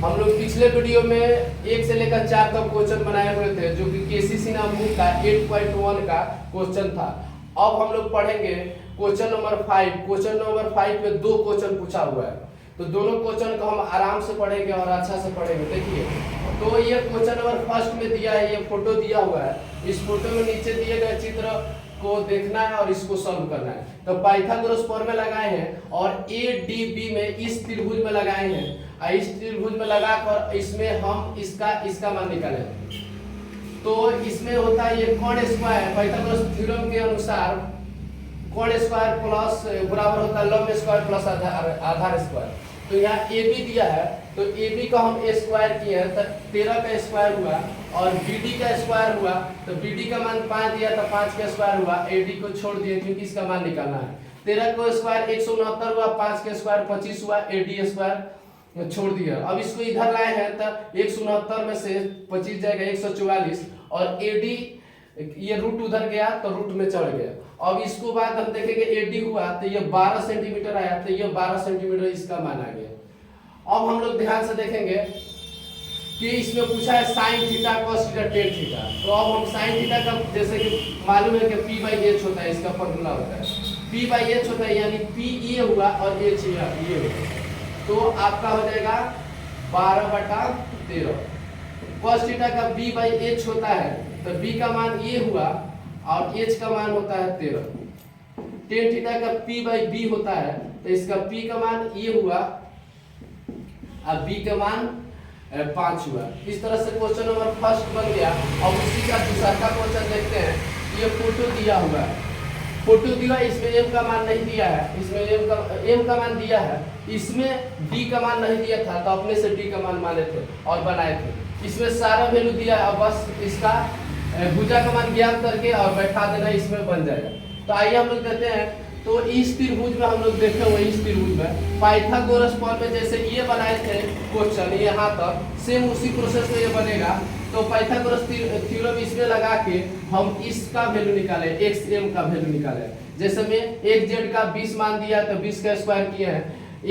हम लोग पिछले वीडियो में 1 से लेकर 4 तक क्वेश्चन बनाए हुए थे, जो कि केसीसी नाम बुक का 8.1 का क्वेश्चन था। अब हम लोग पढ़ेंगे क्वेश्चन नंबर 5। क्वेश्चन नंबर 5 में 2 क्वेश्चन पूछा हुआ है, तो दोनों क्वेश्चन को हम आराम से पढ़ेंगे और अच्छा से पढ़ेंगे। देखिए, तो ये क्वेश्चन नंबर फर्स्ट में दिया है, ये फोटो दिया हुआ है। इस फोटो में नीचे दिए गए चित्र को देखना है और इसको सॉल्व करना है। तो पाइथागोरस फॉर्मूला लगाए हैं और एडीबी में इस त्रिभुज में लगाए हैं। इस त्रिभुज में लगाकर इसमें हम इसका मान निकालेंगे। तो इसमें होता है ये कोण स्क्वायर, पाइथागोरस थ्योरम के अनुसार कोण स्क्वायर प्लस बराबर होता है लंब स्क्वायर प्लस आधार स्क्वायर। तो यहाँ ए बी दिया है, तो ए बी का हम स्क्वायर किए हैं, तो 13 का स्क्वायर हुआ, और बी डी का स्क्वायर हुआ, तो बी डी का मान 5 दिया, तो 5 का स्क्वायर हुआ। ए डी को छोड़ दिए क्योंकि इसका मान निकालना है। 13 का स्क्वायर 169 हुआ, 5 का स्क्वायर 25 हुआ, ए डी स्क्वायर छोड़ दिया। अब इसको इधर लाए हैं, तो 169 में से 25 जाएगा 144, और ए डी ये रूट उधर गया तो रूट में चढ़ गया। अब इसको बाद हम देखेंगे एडी हुआ, तो ये 12 सेंटीमीटर आया, तो ये 12 सेंटीमीटर इसका मान आ गया। अब हम लोग ध्यान से देखेंगे कि इसमें पूछा है sine theta cos theta tan theta. तो अब हम साइन थीटा का जैसे कि मालूम है कि p/h होता है, इसका फॉर्मूला होता है p/h होता है, यानी p ये हुआ और h ये हुआ, तो आपका हो जाएगा 12/13। कॉस थीटा का b/h होता है, तो b का मान ये हुआ और h का मान होता है 13। टेन थीटा का p/b होता है, तो इसका p का मान ये हुआ और b का मान 5 हुआ। इस तरह से क्वेश्चन नंबर फर्स्ट बन गया। अब उसी का दूसरा का क्वेश्चन देखते हैं। ये फोटो दिया हुआ है, फोटो दिया, इसमें m का मान नहीं दिया है, इसमें m का मान दिया है, इसमें d का मान नहीं दिया था, तो अपने से d का मान माने थे और बनाए थे। इसमें सारा वैल्यू दिया है, बस इसका भुजा का मान ज्ञात करके और बैठा देना, इसमें बन जाएगा। तो आइए हम लोग कहते हैं, तो इस त्रिभुज में हम लोग देखे हुए, इस त्रिभुज में पाइथागोरस फॉर्म में जैसे ये बनाए थे क्वेश्चन यहाँ तक, सेम उसी प्रोसेस में ये बनेगा। तो पाइथागोरस थ्योरम इसमें लगा के हम इसका वैल्यू निकाले, एक्स एम का वैल्यू निकाले। जैसे में एक जेड का 20 मान दिया, तो 20 का स्क्वायर किए हैं।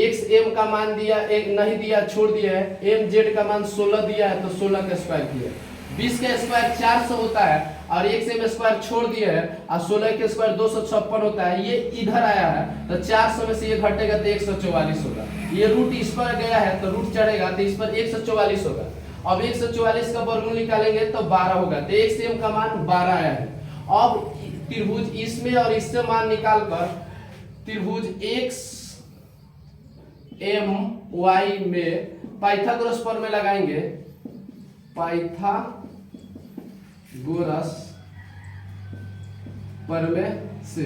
एक्स एम का मान दिया, एक नहीं दिया, छोड़ दिया है। एम जेड का मान 16 दिया है, तो 16 का स्क्वायर किया। 20 का स्क्वायर 400 होता है और एक्स एम स्क्वायर छोड़ दिया है, और 16 के स्क्वायर 256 होता है। ये इधर आया है, तो 400 में से ये घटेगा तो 144 होगा। ये रूट इस पर गया है, तो रूट चढ़ेगा, तो इस पर 144 होगा। अब 144 का वर्गमूल निकालेंगे तो 12 होगा, तो एक्स एम का मान 12 आया है। अब त्रिभुज इसमें और इससे मान निकालकर त्रिभुज एक्स एम वाई में पाइथागोरस फॉर्म में लगाएंगे। पाइथागोरस फॉर्म से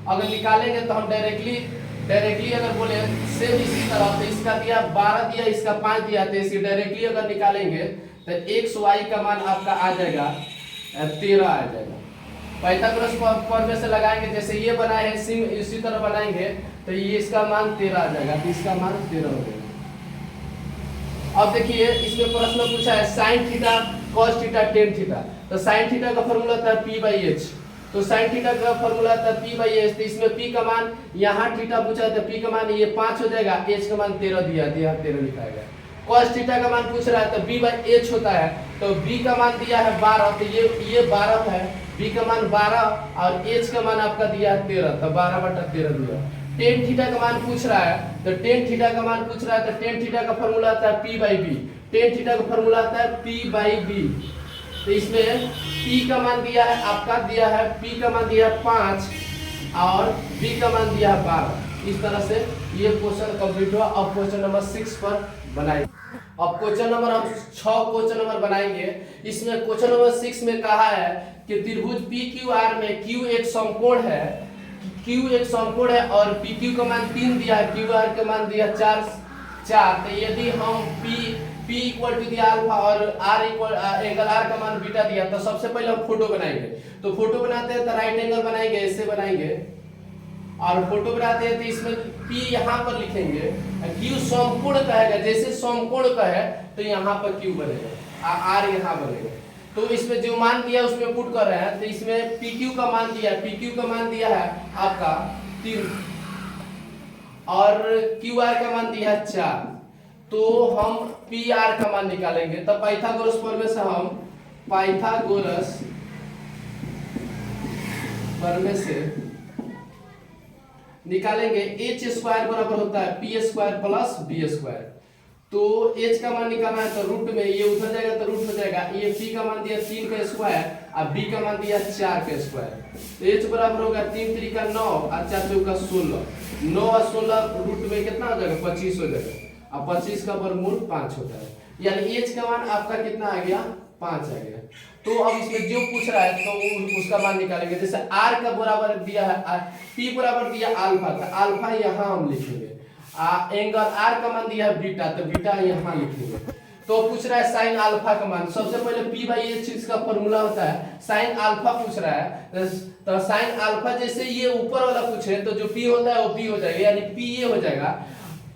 अगर निकालेंगे तो हम डायरेक्टली अगर बोले सेम इसी तरह, तो इसका दिया 12 दिया, इसका 5 दिया, तो इसकी डायरेक्टली अगर निकालेंगे तो एक्स वाई का मान आपका आ जाएगा 13 आ जाएगा। पाइथागोरस फॉर्म से लगाएंगे, जैसे ये बनाए हैं सेम इसी तरह बनाएंगे, तो ये इसका मान 13 आ जाएगा, तो इसका मान 13 हो जाएगा। अब देखिए, इसमें प्रश्न पूछा है sine theta cos theta tan theta. तो साइन थीटा का फॉर्मूला था p/h, तो साइन थीटा का फॉर्मूला था p/h। तो इसमें p का मान, यहाँ थीटा पूछा है तो p का मान ये 5 हो जाएगा, h का मान 13 दिया, यहाँ 13 लिखा गया। कॉस थीटा का मान पूछ रहा है, तो b/h होता है, तो b का मान दिया है 12, तो ये 12 है, b का मान 12 और h का मान आपका दिया है 13, तो 12/13 दिया। टेन थीटा का मान पूछ रहा है, तो टेन थीटा का मान पूछ रहा है, तो टेन थीटा का फॉर्मूला आता है p/b। टेन थीटा का फॉर्मूला आता है p/b। तो इसमें p का मान दिया है, आपका दिया है p का मान दिया है 5 और b का मान दिया है 12। इस तरह से ये क्वेश्चन कंप्लीट हुआ। अब क्वेश्चन नंबर 6 पर बनाएंगे। अब क्वेश्चन नंबर हम 6 क्वेश्चन नंबर बनाएंगे। इसमें क्वेश्चन नंबर 6 में कहा है कि त्रिभुज PQR में Q एक समकोण है, Q एक समकोण है और PQ का मान 3 दिया है, QR का मान दिया 4। तो यदि हम P इक्वल टू दिया अल्फा और R इक्वल एंगल R का मान बीटा दिया, तो सबसे पहले हम फोटो बनाएंगे। तो फोटो बनाते हैं तो राइट एंगल बनाएंगे, ऐसे बनाएंगे, और फोटो बनाते हैं तो इसमें P यहाँ पर लिखेंगे, Q समकोण कहेगा, जैसे समकोण का है तो यहाँ पर Q बनेगा, R यहाँ बनेगा। तो इसमें जो मान दिया उसमें पुट कर रहे हैं, तो इसमें PQ का मान दिया, PQ का मान दिया है आपका 3 और QR का मान दिया है 4। तो हम पी आर का मान निकालेंगे। तो पाइथागोरस प्रमेय से हम पाइथागोरस प्रमेय से निकालेंगे एच स्क्वायर बराबर होता है P square plus B square. तो एच का मान निकालना है तो रूट में ये उधर जाएगा तो रूट हो जाएगा। ये पी का मान दिया 3 का स्क्वायर और बी का मान दिया 4 का स्क्वायर। तो एच बराबर होगा 3 3 का 9 और 4 2 का 16। 9 और 16 रूट में कितना हो जाएगा 25 हो जाएगा और 25 का वर्गमूल 5 होता है। यानी एच का मान आपका कितना आ गया 5 आ गया। तो अब इसमें जो पूछ रहा है तो उसका मान निकालेंगे। जैसे आर का बराबर दिया है पी बराबर दिया अल्फा था, अल्फा यहाँ हम लिखेंगे। एंगल आर का मान दिया है बीटा, तो बीटा यहाँ लिखेंगे। तो पूछ रहा है साइन अल्फा का मान। सबसे पहले पी बाई एच इसका फॉर्मूला होता है। साइन अल्फा पूछ रहा है तो साइन अल्फा जैसे ये ऊपर वाला पूछे तो जो पी होता है वो पी हो जाएगा, यानी पी ये हो जाएगा,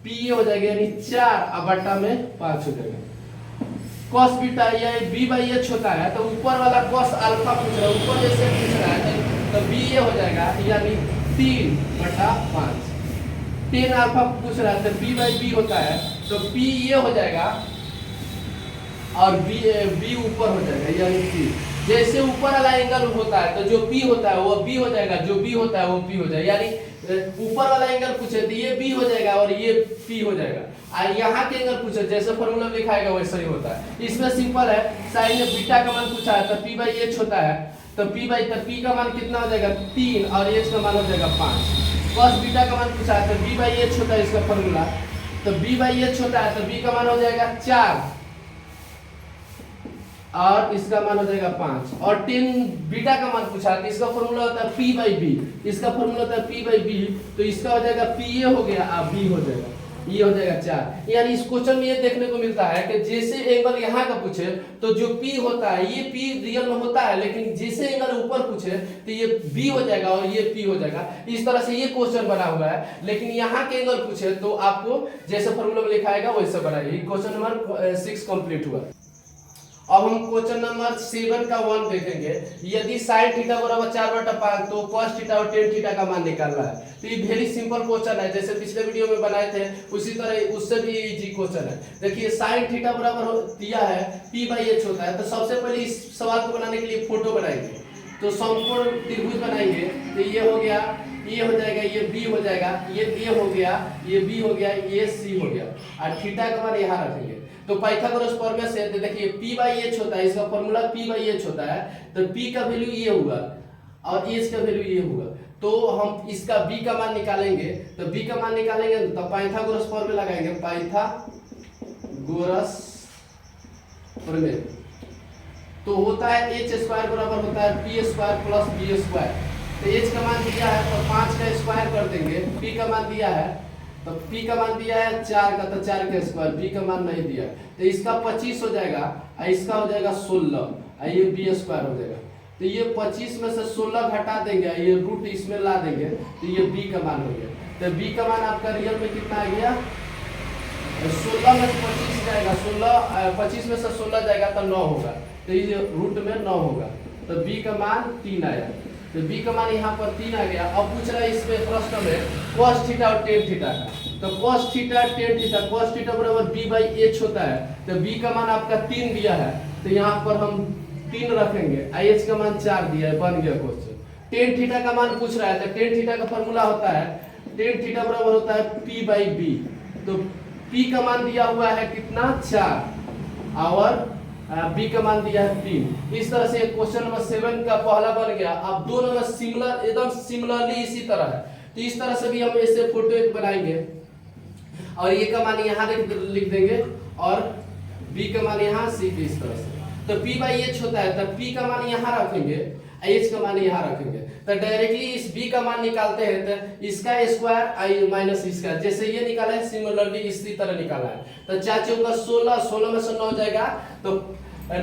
पी ये हो जाएगा यानी 4 बटा में 5 हो जाएगा। कॉस बीटा या बी बाई एच होता है तो ऊपर वाला कॉस अल्फा पूछ रहा है, ऊपर जैसे पूछ रहा है तो बी ये हो जाएगा यानी 3 बटा 5। 10 अल्फा पूछ रहा है तो बी बाई बी होता है तो पी ये हो जाएगा और बी ऊपर हो जाएगा यानी पी। जैसे ऊपर वाला एंगल होता है तो जो पी होता है वो बी हो जाएगा, जो बी होता है वो पी हो जाएगा। यानी ऊपर वाला एंगल पूछे तो ये बी हो जाएगा और ये पी हो जाएगा। और यहाँ के एंगल पूछे जैसे फॉर्मूला में लिखाएगा वैसा ही होता है। इसमें सिंपल है, साइन में बीटा का मान पूछा है तो पी बाई एच होता है तो पी का मान कितना हो जाएगा 3 और एच का मान हो जाएगा 5। कॉस बीटा का मान पूछा है तो बी बाई एच होता है इसका फॉर्मूला, तो बी बाई एच होता है तो बी का मान हो जाएगा 4 और इसका मान हो जाएगा 5। और 10 बीटा का मान पूछा है तो इसका फॉर्मूला होता है पी बाई बी, इसका फॉर्मूला होता है पी बाई बी, तो इसका हो जाएगा पी ये हो गया और बी हो जाएगा, ये हो जाएगा 4। यानी इस क्वेश्चन में ये देखने को मिलता है कि जैसे एंगल यहाँ का पूछे तो जो पी होता है ये पी रियल में होता है, लेकिन जैसे एंगल ऊपर पूछे तो ये बी हो जाएगा और ये पी हो जाएगा। इस तरह से ये क्वेश्चन बना हुआ है। लेकिन यहाँ के एंगल पूछे तो आपको जैसे फॉर्मूला में लिखाएगा वैसे बनाइए। क्वेश्चन नंबर 6 कंप्लीट हुआ। अब हम क्वेश्चन नंबर 7 का 1 देखेंगे। यदि साइन थीटा बराबर 4/5 तो कॉस थीटा और टेन थीटा का मान निकालना है। तो ये वेरी सिंपल क्वेश्चन है, जैसे पिछले वीडियो में बनाए थे उसी तरह उससे भी इजी क्वेश्चन है। देखिए साइन थीटा बराबर दिया है p बाई एच होता है। तो सबसे पहले इस सवाल को बनाने के लिए फोटो बनाएंगे। तो समकोण त्रिभुज बनाएंगे तो ये हो गया, ये हो जाएगा, ये बी हो जाएगा, ये ए हो गया, ये बी हो गया, ये सी हो गया और थीटा का मान यहाँ रखेंगे। तो पाइथागोरस प्रमेय से देखिए p बाई एच होता है, इसका फॉर्मूला p बाई एच होता है तो p का वैल्यू ये होगा और h का वैल्यू ये होगा। तो हम इसका b का मान निकालेंगे। तो b का मान निकालेंगे तो पाइथागोरस प्रमेय लगाएंगे। पाइथागोरस प्रमेय तो होता है h स्क्वायर बराबर होता है p square plus b square. तो h का मान दिया है तो 5 का स्क्वायर कर देंगे। p का मान दिया है तो p का मान दिया है 4 का तो 4 का स्क्वायर, b का मान नहीं दिया तो इसका 25 हो जाएगा और इसका हो जाएगा 16 और ये b स्क्वायर हो जाएगा। तो ये 25 में से 16 घटा देंगे, ये रूट इसमें ला देंगे तो ये b का मान हो गया। तो b का मान आपका रियल में कितना आ गया 16 में से 25 जाएगा, 25 में से 16 जाएगा तो 9 होगा, तो ये रूट में 9 होगा। तो b का मान 3 आया। तो b का मान यहाँ पर 3 आ गया। अब पूछ रहा है इसमें प्रश्न में cos थीटा और tan थीटा का। तो cos theta tan theta, cos theta बराबर b बाई एच होता है तो b का मान आपका 3 दिया है तो यहाँ पर हम 3 रखेंगे, h का मान 4 दिया है, बन गया क्वेश्चन। tan थीटा का मान पूछ रहा है तो tan थीटा का फॉर्मूला होता है tan थीटा बराबर होता है p बाई b। तो p का मान दिया हुआ है कितना 4 और b का मान दिया है 3। इस तरह से क्वेश्चन नंबर 7 का पहला बन गया। अब दो नंबर सिमिलर एकदम सिमिलरली इसी तरह है। तो इस तरह से भी हम ऐसे फोटो एक बनाएंगे और ये का मान यहाँ लिख देंगे और b का मान यहाँ सी इस तरह से। तो p बाई एच होता है तो p का मान यहाँ रखेंगे, h का मान यहाँ रखेंगे। तो डायरेक्टली इस b का मान निकालते हैं तो इसका स्क्वायर i माइनस इसका, जैसे ये निकाला है सिमिलरली इसी तरह निकाला है। तो 4 चौका 16, 16 में से 9 जाएगा तो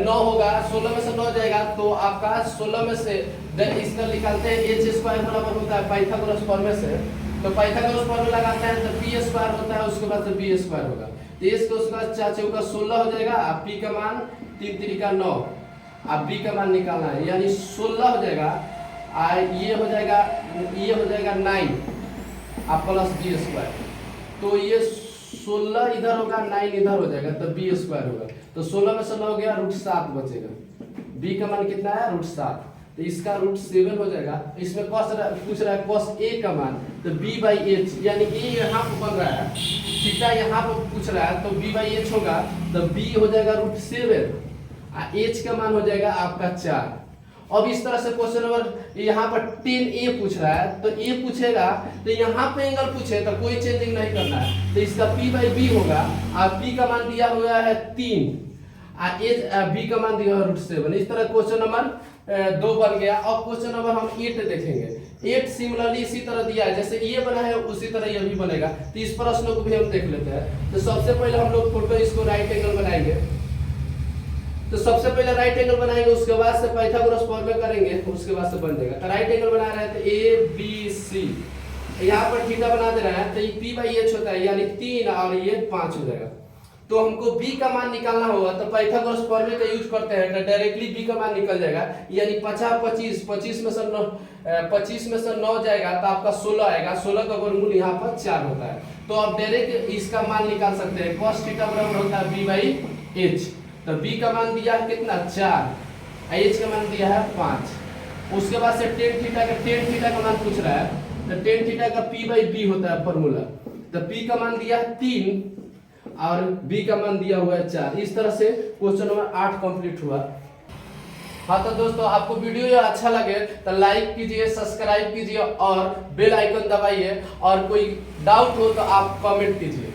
9 होगा, 16 में से 9 जाएगा तो आपका 16 में से इसका निकालते हैं h स्क्वायर बराबर होता है पाइथागोरस प्रमेय से। तो पाइथागोरस प्रमेय लगाते हैं तो p स्क्वायर होता है, उसके बाद b स्क्वायर होगा। तो इसका उसके बाद 4 चौका 16 हो जाएगा, p का मान 3 3 का 9, अब b का मान निकालना है यानी 16 हो जाएगा ये हो जाएगा 9 अब प्लस b स्क्वायर। तो ये 16 इधर होगा 9 इधर हो जाएगा तो बी स्क्वायर होगा। तो 16 में से 9 गया √7 बचेगा। बी का मान कितना है √7, तो इसका √7 हो जाएगा। इसमें cos पूछ रहा है cos a का मान, तो b/h यानी a यहाँ पर बन रहा है, थीटा यहाँ पर पूछ रहा है, तो b/h होगा तो b हो जाएगा √7 h का मान हो जाएगा आपका 4। अब इस तरह से क्वेश्चन नंबर यहाँ पर 10a पूछ रहा है, तो a पूछेगा तो यहाँ पे एंगल पूछे तो कोई चेंजिंग नहीं करना है, तो इसका p/b होगा। और p का मान दिया हुआ है 3 b का मान दिया है √7। इस तरह क्वेश्चन नंबर 2 बन गया। अब क्वेश्चन नंबर हम 8 देखेंगे। 8 सिमिलरली इसी तरह दिया है, जैसे ये बना है उसी तरह ये भी बनेगा। तो इस प्रश्न को भी हम देख लेते हैं। तो सबसे पहले हम लोग फोटो इसको राइट एंगल बनाएंगे। तो सबसे पहले राइट एंगल बनाएंगे, उसके बाद से पाइथागोरस फॉर्मूला करेंगे, उसके बाद से बन जाएगा। तो राइट एंगल बना रहे हैं तो ABC, यहाँ पर थीटा बना दे रहे हैं, तो ये p/h होता है यानी 3 और ये 5 हो जाएगा। तो हमको b का मान निकालना होगा, तो पाइथागोरस फॉर्मूला का यूज करते हैं, तो डायरेक्टली b का मान निकल जाएगा। यानी 25 में से 9 जाएगा तो आपका 16 आएगा। 16 का वर्गमूल यहाँ पर 4 होता है। तो आप डायरेक्ट इसका मान निकाल सकते हैं। cos थीटा बराबर होता है b/h। तो b का मान दिया है कितना 4, h का मान दिया है 5। उसके बाद से tan थीटा का मान पूछ रहा है, तो tan थीटा का p/b होता है फॉर्मूला। तो p का मान दिया है 3 और b का मान दिया हुआ है 4। इस तरह से क्वेश्चन नंबर 8 कंप्लीट हुआ। हाँ तो दोस्तों, आपको वीडियो ये अच्छा लगे तो लाइक कीजिए, सब्सक्राइब कीजिए और बेल आइकन दबाइए, और कोई डाउट हो तो आप कमेंट कीजिए।